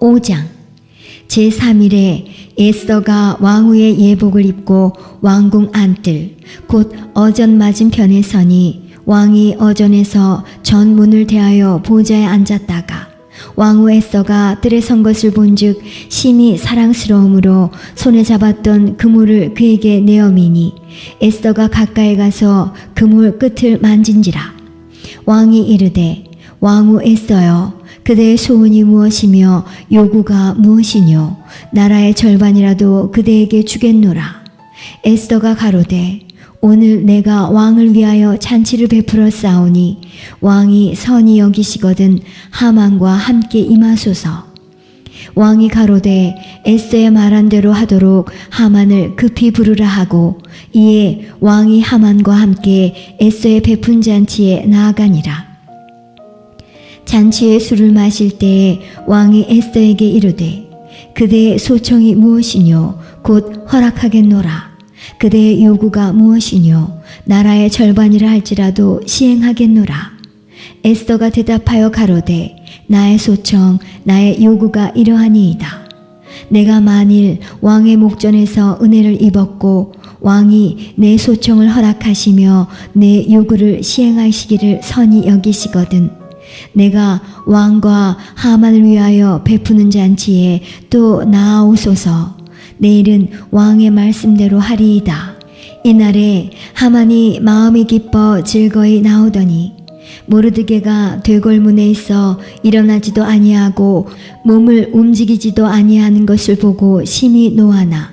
5장 제3일에 에스더가 왕후의 예복을 입고 왕궁 안뜰 곧 어전 맞은편에 서니 왕이 어전에서 전문을 대하여 보좌에 앉았다가 왕후 에스더가 뜰에 선 것을 본즉 심히 사랑스러움으로 손에 잡았던 그물을 그에게 내어미니 에스더가 가까이 가서 그물 끝을 만진지라. 왕이 이르되 왕후 에스더여 그대의 소원이 무엇이며 요구가 무엇이뇨? 나라의 절반이라도 그대에게 주겠노라. 에스더가 가로되 오늘 내가 왕을 위하여 잔치를 베풀어 싸우니 왕이 선히 여기시거든 하만과 함께 임하소서. 왕이 가로되 에스더의 말한 대로 하도록 하만을 급히 부르라 하고 이에 왕이 하만과 함께 에스더의 베푼 잔치에 나아가니라. 잔치에 술을 마실 때에 왕이 에스더에게 이르되 그대의 소청이 무엇이뇨? 곧 허락하겠노라. 그대의 요구가 무엇이뇨? 나라의 절반이라 할지라도 시행하겠노라. 에스더가 대답하여 가로되 나의 소청 나의 요구가 이러하니이다. 내가 만일 왕의 목전에서 은혜를 입었고 왕이 내 소청을 허락하시며 내 요구를 시행하시기를 선히 여기시거든 내가 왕과 하만을 위하여 베푸는 잔치에 또 나아오소서. 내일은 왕의 말씀대로 하리이다. 이날에 하만이 마음이 기뻐 즐거이 나오더니 모르드게가 되골문에 있어 일어나지도 아니하고 몸을 움직이지도 아니하는 것을 보고 심히 노하나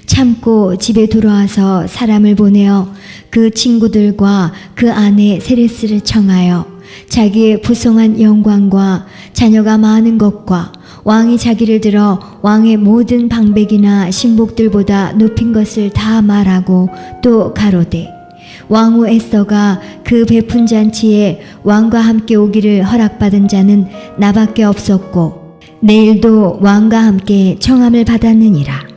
참고 집에 돌아와서 사람을 보내어 그 친구들과 그 아내 세레스를 청하여 자기의 부성한 영광과 자녀가 많은 것과 왕이 자기를 들어 왕의 모든 방백이나 신복들보다 높인 것을 다 말하고 또 가로되 왕후 에스더가 그 베푼 잔치에 왕과 함께 오기를 허락받은 자는 나밖에 없었고 내일도 왕과 함께 청함을 받았느니라.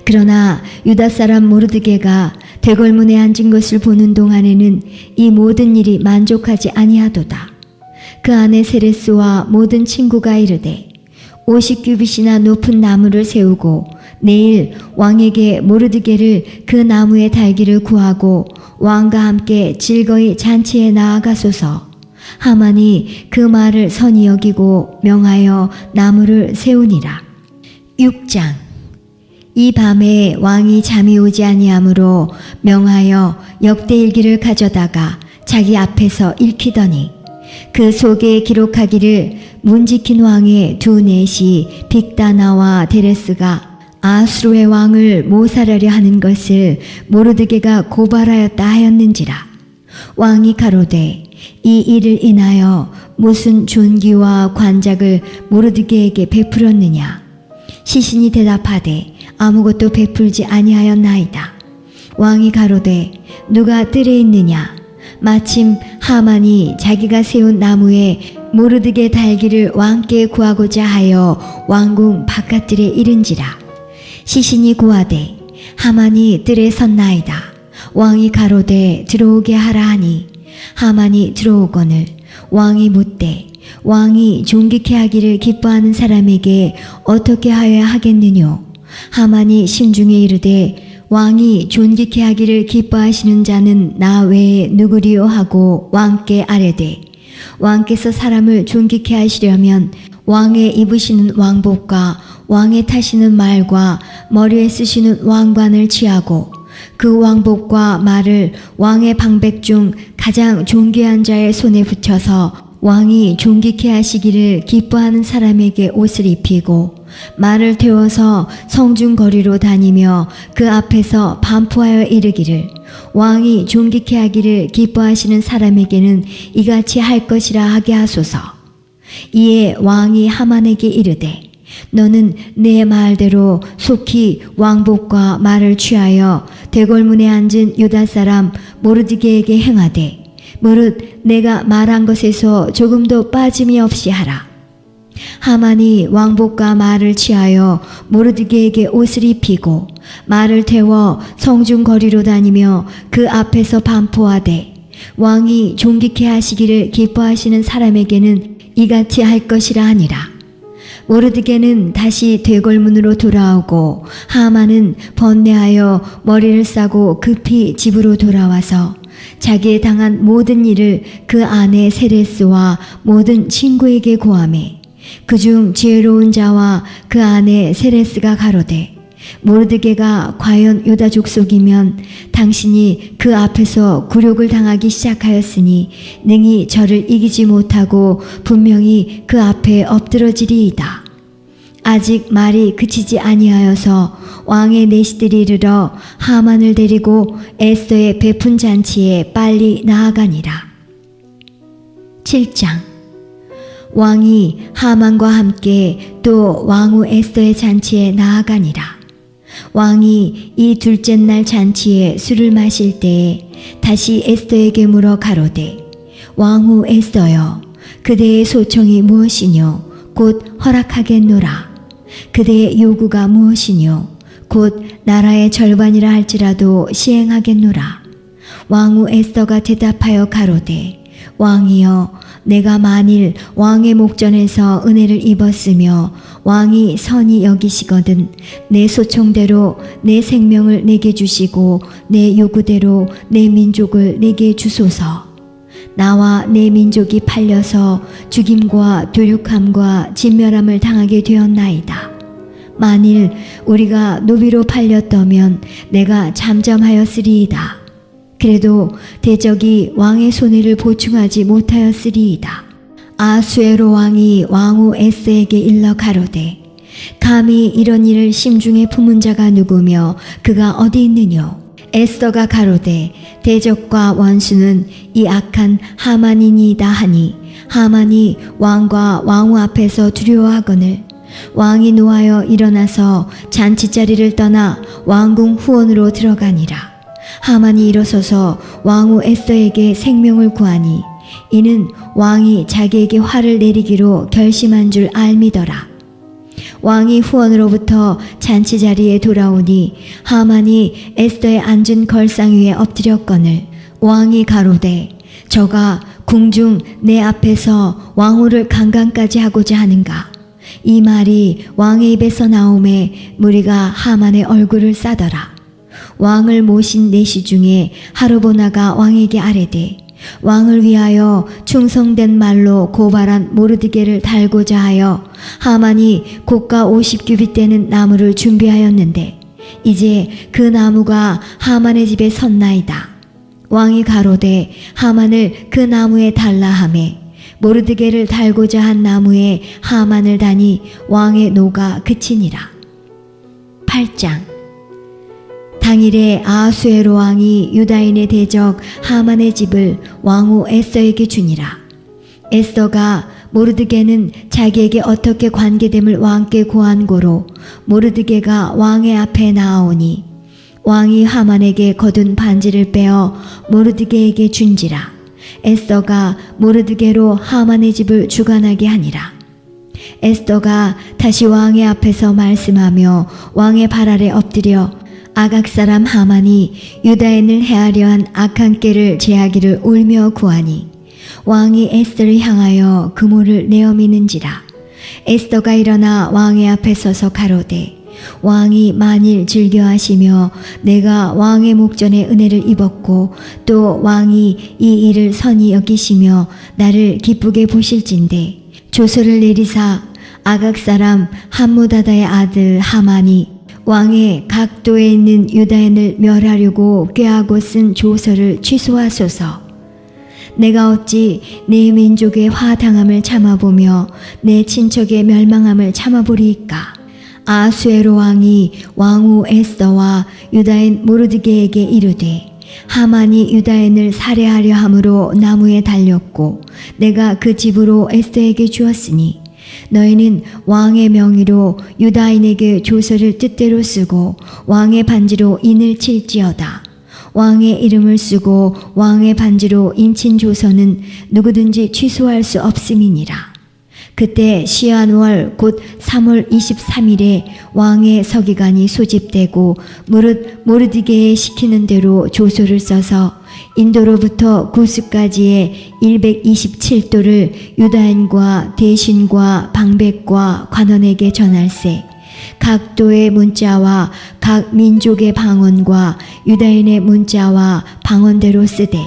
그러나 유다 사람 모르드게가 대궐문에 앉은 것을 보는 동안에는 이 모든 일이 만족하지 아니하도다. 그 아내 세레스와 모든 친구가 이르되 50규빗이나 높은 나무를 세우고 내일 왕에게 모르드게를 그 나무에 달기를 구하고 왕과 함께 즐거이 잔치에 나아가소서. 하만이 그 말을 선히 여기고 명하여 나무를 세우니라. 6장 이 밤에 왕이 잠이 오지 아니하므로 명하여 역대일기를 가져다가 자기 앞에서 읽히더니 그 속에 기록하기를 문지킨 왕의 두 넷이 빅다나와 데레스가 아수르의 왕을 모살하려 하는 것을 모르드게가 고발하였다 하였는지라. 왕이 가로되 이 일을 인하여 무슨 존귀와 관작을 모르드게에게 베풀었느냐? 시신이 대답하되 아무것도 베풀지 아니하였나이다. 왕이 가로되 누가 뜰에 있느냐? 마침 하만이 자기가 세운 나무에 모르드게 달기를 왕께 구하고자 하여 왕궁 바깥뜰에 이른지라. 시신이 고하되 하만이 뜰에 섰나이다. 왕이 가로되 들어오게 하라 하니 하만이 들어오거늘 왕이 묻되 왕이 존귀케 하기를 기뻐하는 사람에게 어떻게 하여야 하겠느뇨? 하만이 심중에 이르되 왕이 존귀케 하기를 기뻐하시는 자는 나 외에 누구리요 하고 왕께 아뢰되 왕께서 사람을 존귀케 하시려면 왕의 입으시는 왕복과 왕의 타시는 말과 머리에 쓰시는 왕관을 취하고 그 왕복과 말을 왕의 방백 중 가장 존귀한 자의 손에 붙여서 왕이 존귀케 하시기를 기뻐하는 사람에게 옷을 입히고 말을 태워서 성중거리로 다니며 그 앞에서 반포하여 이르기를 왕이 존귀케 하기를 기뻐하시는 사람에게는 이같이 할 것이라 하게 하소서. 이에 왕이 하만에게 이르되 너는 내 말대로 속히 왕복과 말을 취하여 대궐문에 앉은 유다 사람 모르드게에게 행하되 무릇 내가 말한 것에서 조금도 빠짐이 없이 하라. 하만이 왕복과 말을 취하여 모르드게에게 옷을 입히고 말을 태워 성중 거리로 다니며 그 앞에서 반포하되 왕이 존귀케 하시기를 기뻐하시는 사람에게는 이같이 할 것이라 하니라. 모르드게는 다시 되골문으로 돌아오고 하만은 번뇌하여 머리를 싸고 급히 집으로 돌아와서 자기의 당한 모든 일을 그 아내 세레스와 모든 친구에게 고하매 그중 지혜로운 자와 그 아내 세레스가 가로되 모르드게가 과연 유다 족속이면 당신이 그 앞에서 굴욕을 당하기 시작하였으니 능히 저를 이기지 못하고 분명히 그 앞에 엎드러지리이다. 아직 말이 그치지 아니하여서 왕의 내시들이 이르러 하만을 데리고 에스더의 베푼 잔치에 빨리 나아가니라. 7장. 왕이 하만과 함께 또 왕후 에스더의 잔치에 나아가니라. 왕이 이 둘째 날 잔치에 술을 마실 때에 다시 에스더에게 물어 가로되 왕후 에스더여 그대의 소청이 무엇이뇨 곧 허락하겠노라. 그대의 요구가 무엇이뇨 곧 나라의 절반이라 할지라도 시행하겠노라. 왕후 에스더가 대답하여 가로되 왕이여 내가 만일 왕의 목전에서 은혜를 입었으며 왕이 선히 여기시거든 내 소청대로 내 생명을 내게 주시고 내 요구대로 내 민족을 내게 주소서. 나와 내 민족이 팔려서 죽임과 도륙함과 진멸함을 당하게 되었나이다. 만일 우리가 노비로 팔렸다면 내가 잠잠하였으리이다. 그래도 대적이 왕의 손해를 보충하지 못하였으리이다. 아수에로 왕이 왕후 에스더에게 일러 가로되 감히 이런 일을 심중에 품은 자가 누구며 그가 어디 있느뇨. 에스더가 가로되 대적과 원수는 이 악한 하만이니이다 하니 하만이 왕과 왕후 앞에서 두려워하거늘 왕이 노하여 일어나서 잔치자리를 떠나 왕궁 후원으로 들어가니라. 하만이 일어서서 왕후 에스더에게 생명을 구하니 이는 왕이 자기에게 화를 내리기로 결심한 줄 알미더라. 왕이 후원으로부터 잔치 자리에 돌아오니 하만이 에스더의 앉은 걸상 위에 엎드렸거늘 왕이 가로되 저가 궁중 내 앞에서 왕후를 강간까지 하고자 하는가. 이 말이 왕의 입에서 나오매 무리가 하만의 얼굴을 싸더라. 왕을 모신 내시 중에 하르보나가 왕에게 아뢰되 왕을 위하여 충성된 말로 고발한 모르드게를 달고자 하여 하만이 고가 50규빗 되는 나무를 준비하였는데 이제 그 나무가 하만의 집에 섰나이다. 왕이 가로되 하만을 그 나무에 달라 하매 모르드게를 달고자 한 나무에 하만을 다니 왕의 노가 그치니라. 8장. 당일에 아하수에로 왕이 유다인의 대적 하만의 집을 왕후 에스더에게 주니라. 에스더가 모르드게는 자기에게 어떻게 관계됨을 왕께 고한 고로 모르드게가 왕의 앞에 나아오니 왕이 하만에게 거둔 반지를 빼어 모르드게에게 준지라. 에스더가 모르드게로 하만의 집을 주관하게 하니라. 에스더가 다시 왕의 앞에서 말씀하며 왕의 발 아래 엎드려 아각 사람 하만이 유다인을 해하려 한 악한 꾀를 제하기를 울며 구하니 왕이 에스더를 향하여 금호를 내어 미는지라. 에스더가 일어나 왕의 앞에 서서 가로되 왕이 만일 즐겨하시며 내가 왕의 목전에 은혜를 입었고 또 왕이 이 일을 선히 여기시며 나를 기쁘게 보실진대 조서를 내리사 아각 사람 함무다다의 아들 하만이 왕의 각도에 있는 유다인을 멸하려고 꾀하고 쓴 조서를 취소하소서. 내가 어찌 내 민족의 화당함을 참아보며 내 친척의 멸망함을 참아보리이까. 아수에로 왕이 왕후 에스더와 유다인 모르드게에게 이르되 하만이 유다인을 살해하려 함으로 나무에 달렸고 내가 그 집으로 에스더에게 주었으니 너희는 왕의 명의로 유다인에게 조서를 뜻대로 쓰고 왕의 반지로 인을 칠지어다. 왕의 이름을 쓰고 왕의 반지로 인친 조서는 누구든지 취소할 수 없음이니라. 그때 시한월 곧 3월 23일에 왕의 서기관이 소집되고 무릇 모르드게에 시키는 대로 조서를 써서 인도로부터 구스까지의 127도를 유다인과 대신과 방백과 관원에게 전할세. 각 도의 문자와 각 민족의 방언과 유다인의 문자와 방언대로 쓰되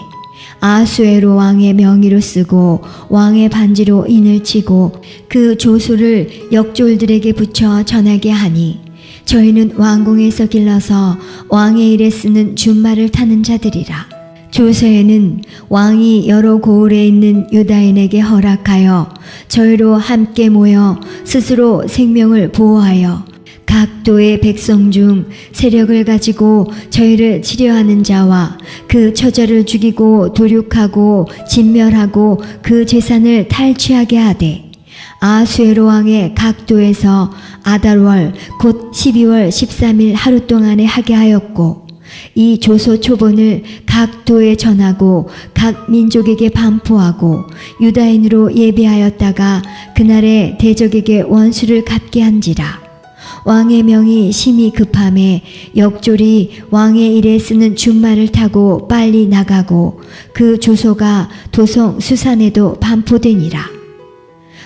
아수에로 왕의 명의로 쓰고 왕의 반지로 인을 치고 그 조소를 역졸들에게 붙여 전하게 하니 저희는 왕궁에서 길러서 왕의 일에 쓰는 준말을 타는 자들이라. 조서에는 왕이 여러 고을에 있는 유다인에게 허락하여 저희로 함께 모여 스스로 생명을 보호하여 각 도의 백성 중 세력을 가지고 저희를 치려하는 자와 그 처자를 죽이고 도륙하고 진멸하고 그 재산을 탈취하게 하되 아수에로 왕의 각 도에서 아달월 곧 12월 13일 하루 동안에 하게 하였고 이 조서 초본을 각 도에 전하고 각 민족에게 반포하고 유다인으로 예비하였다가 그날에 대적에게 원수를 갚게 한지라. 왕의 명이 심히 급함에 역졸이 왕의 일에 쓰는 준말을 타고 빨리 나가고 그 조소가 도성 수산에도 반포되니라.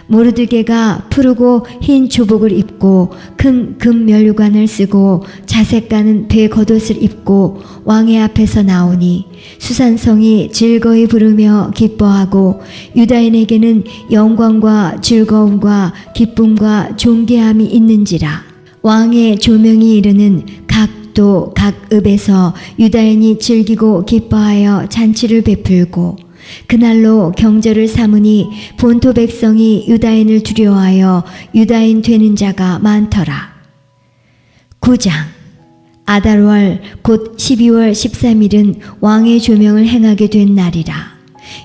모르드게가 푸르고 흰 조복을 입고 큰 금면류관을 쓰고 자색 가는 배 겉옷을 입고 왕의 앞에서 나오니 수산성이 즐거이 부르며 기뻐하고 유다인에게는 영광과 즐거움과 기쁨과 존귀함이 있는지라. 왕의 조명이 이르는 각 도 각 읍에서 유다인이 즐기고 기뻐하여 잔치를 베풀고 그날로 경절을 삼으니 본토 백성이 유다인을 두려워하여 유다인 되는 자가 많더라. 9장 아달월 곧 12월 13일은 왕의 조명을 행하게 된 날이라.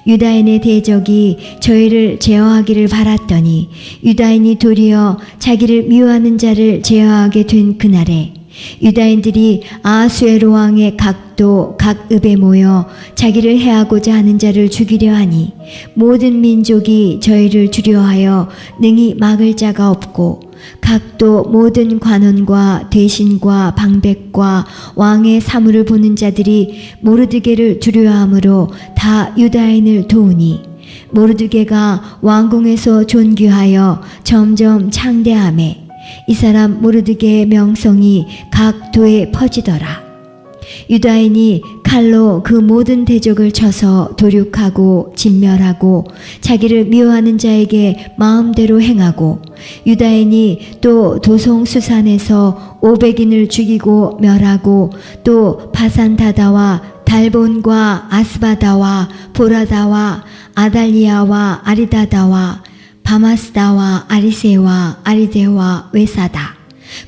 유다인의 대적이 저희를 제어하기를 바랐더니 유다인이 도리어 자기를 미워하는 자를 제어하게 된 그날에 유다인들이 아수에로 왕의 각도 각 읍에 모여 자기를 해하고자 하는 자를 죽이려 하니 모든 민족이 저희를 두려워하여 능히 막을 자가 없고 각도 모든 관원과 대신과 방백과 왕의 사물을 보는 자들이 모르드게를 두려워하므로 다 유다인을 도우니 모르드게가 왕궁에서 존귀하여 점점 창대하매 이 사람 모르드게의 명성이 각 도에 퍼지더라. 유다인이 칼로 그 모든 대적을 쳐서 도륙하고 진멸하고 자기를 미워하는 자에게 마음대로 행하고 유다인이 또 도성 수산에서 500인을 죽이고 멸하고 또 바산다다와 달본과 아스바다와 보라다와 아달리아와 아리다다와 바마스다와 아리세와 아리데와 외사다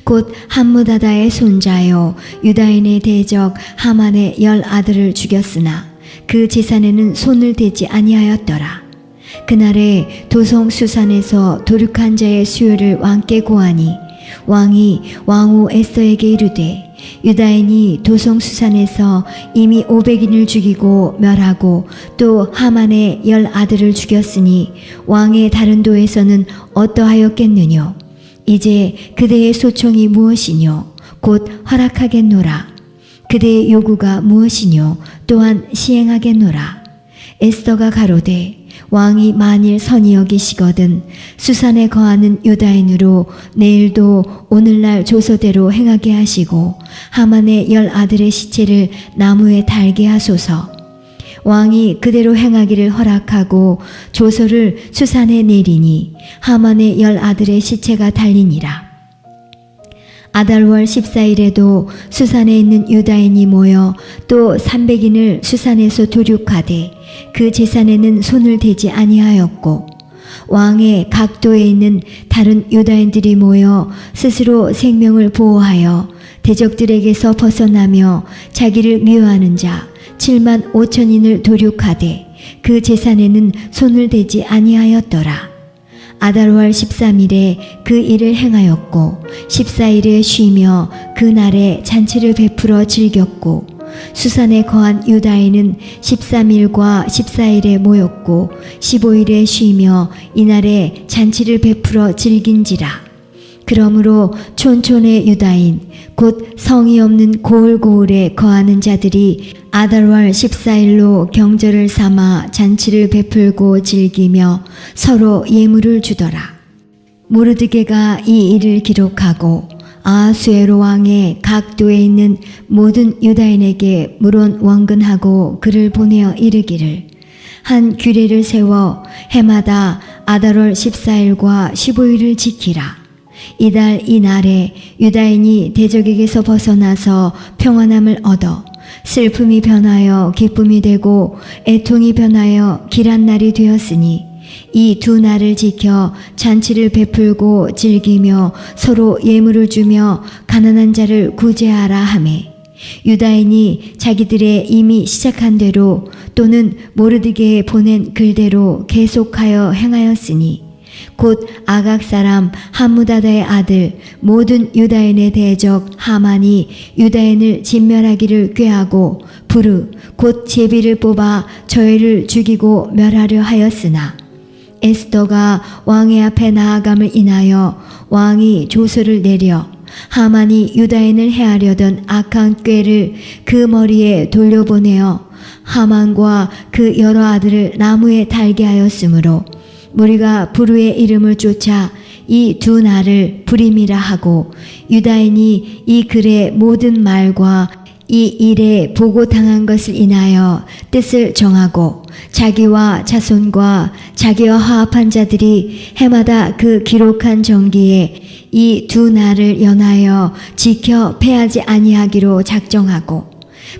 곧 함무다다의 손자요 유다인의 대적 하만의 10아들을 죽였으나 그 재산에는 손을 대지 아니하였더라. 그날에 도성 수산에서 도륙한 자의 수요를 왕께 고하니 왕이 왕후 에스더에게 이르되 유다인이 도성 수산에서 이미 500인을 죽이고 멸하고 또 하만의 10아들을 죽였으니 왕의 다른 도에서는 어떠하였겠느뇨. 이제 그대의 소청이 무엇이뇨. 곧 허락하겠노라. 그대의 요구가 무엇이뇨. 또한 시행하겠노라. 에스더가 가로되 왕이 만일 선히 여기시거든 수산에 거하는 유다인으로 내일도 오늘날 조서대로 행하게 하시고 하만의 10아들의 시체를 나무에 달게 하소서. 왕이 그대로 행하기를 허락하고 조서를 수산에 내리니 하만의 10아들의 시체가 달리니라. 아달월 14일에도 수산에 있는 유다인이 모여 또 300인을 수산에서 도륙하되 그 재산에는 손을 대지 아니하였고 왕의 각도에 있는 다른 유다인들이 모여 스스로 생명을 보호하여 대적들에게서 벗어나며 자기를 미워하는 자 7만 5천인을 도륙하되 그 재산에는 손을 대지 아니하였더라. 아달월 13일에 그 일을 행하였고 14일에 쉬며 그 날에 잔치를 베풀어 즐겼고 수산에 거한 유다인은 13일과 14일에 모였고 15일에 쉬며 이날에 잔치를 베풀어 즐긴지라. 그러므로 촌촌의 유다인 곧 성이 없는 고을고을에 거하는 자들이 아달월 14일로 경절을 삼아 잔치를 베풀고 즐기며 서로 예물을 주더라. 모르드게가 이 일을 기록하고 아하수에로 왕의 각도에 있는 모든 유다인에게 물론 원근하고 글을 보내어 이르기를 한 규례를 세워 해마다 아달월 14일과 15일을 지키라. 이달 이날에 유다인이 대적에게서 벗어나서 평안함을 얻어 슬픔이 변하여 기쁨이 되고 애통이 변하여 길한 날이 되었으니 이 두 날을 지켜 잔치를 베풀고 즐기며 서로 예물을 주며 가난한 자를 구제하라 하매 유다인이 자기들의 이미 시작한 대로 또는 모르드게에 보낸 글대로 계속하여 행하였으니 곧 아각 사람 함무다다의 아들 모든 유다인의 대적 하만이 유다인을 진멸하기를 꾀하고 부르 곧 제비를 뽑아 저희를 죽이고 멸하려 하였으나 에스더가 왕의 앞에 나아감을 인하여 왕이 조서를 내려 하만이 유다인을 해하려던 악한 꾀를 그 머리에 돌려보내어 하만과 그 여러 아들을 나무에 달게 하였으므로 무리가 부르의 이름을 쫓아 이 두 날을 부림이라 하고 유다인이 이 글의 모든 말과 이 일에 보고 당한 것을 인하여 뜻을 정하고 자기와 자손과 자기와 화합한 자들이 해마다 그 기록한 정기에 이 두 날을 연하여 지켜 패하지 아니하기로 작정하고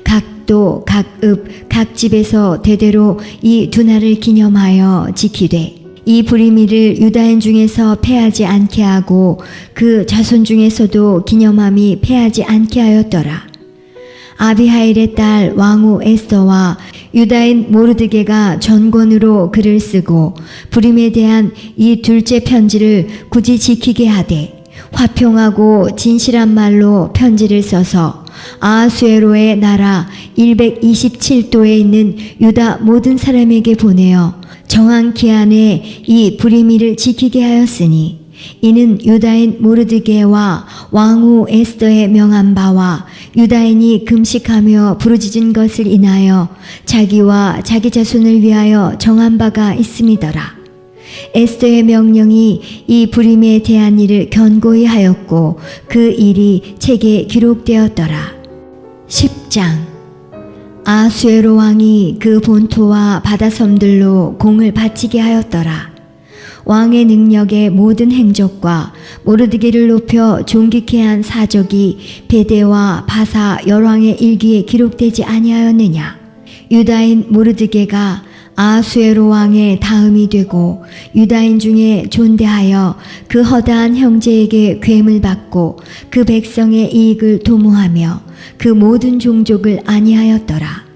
각도 각읍 각 집에서 대대로 이 두 날을 기념하여 지키되 이 부리미를 유다인 중에서 패하지 않게 하고 그 자손 중에서도 기념함이 패하지 않게 하였더라. 아비하일의 딸 왕후 에스더와 유다인 모르드게가 전권으로 글을 쓰고 부림에 대한 이 둘째 편지를 굳이 지키게 하되 화평하고 진실한 말로 편지를 써서 아하수에로의 나라 127도에 있는 유다 모든 사람에게 보내어 정한 기한에 이 부리미를 지키게 하였으니 이는 유다인 모르드게와 왕후 에스더의 명한 바와 유다인이 금식하며 부르짖은 것을 인하여 자기와 자기 자손을 위하여 정한 바가 있음이더라. 에스더의 명령이 이 부림에 대한 일을 견고히 하였고 그 일이 책에 기록되었더라. 10장 아하수에로 왕이 그 본토와 바다섬들로 공을 바치게 하였더라. 왕의 능력의 모든 행적과 모르드게를 높여 존귀케 한 사적이 베데와 바사 열왕의 일기에 기록되지 아니하였느냐. 유다인 모르드게가 아하수에로 왕의 다음이 되고 유다인 중에 존대하여 그 허다한 형제에게 괴물 받고 그 백성의 이익을 도모하며 그 모든 종족을 안위하였더라.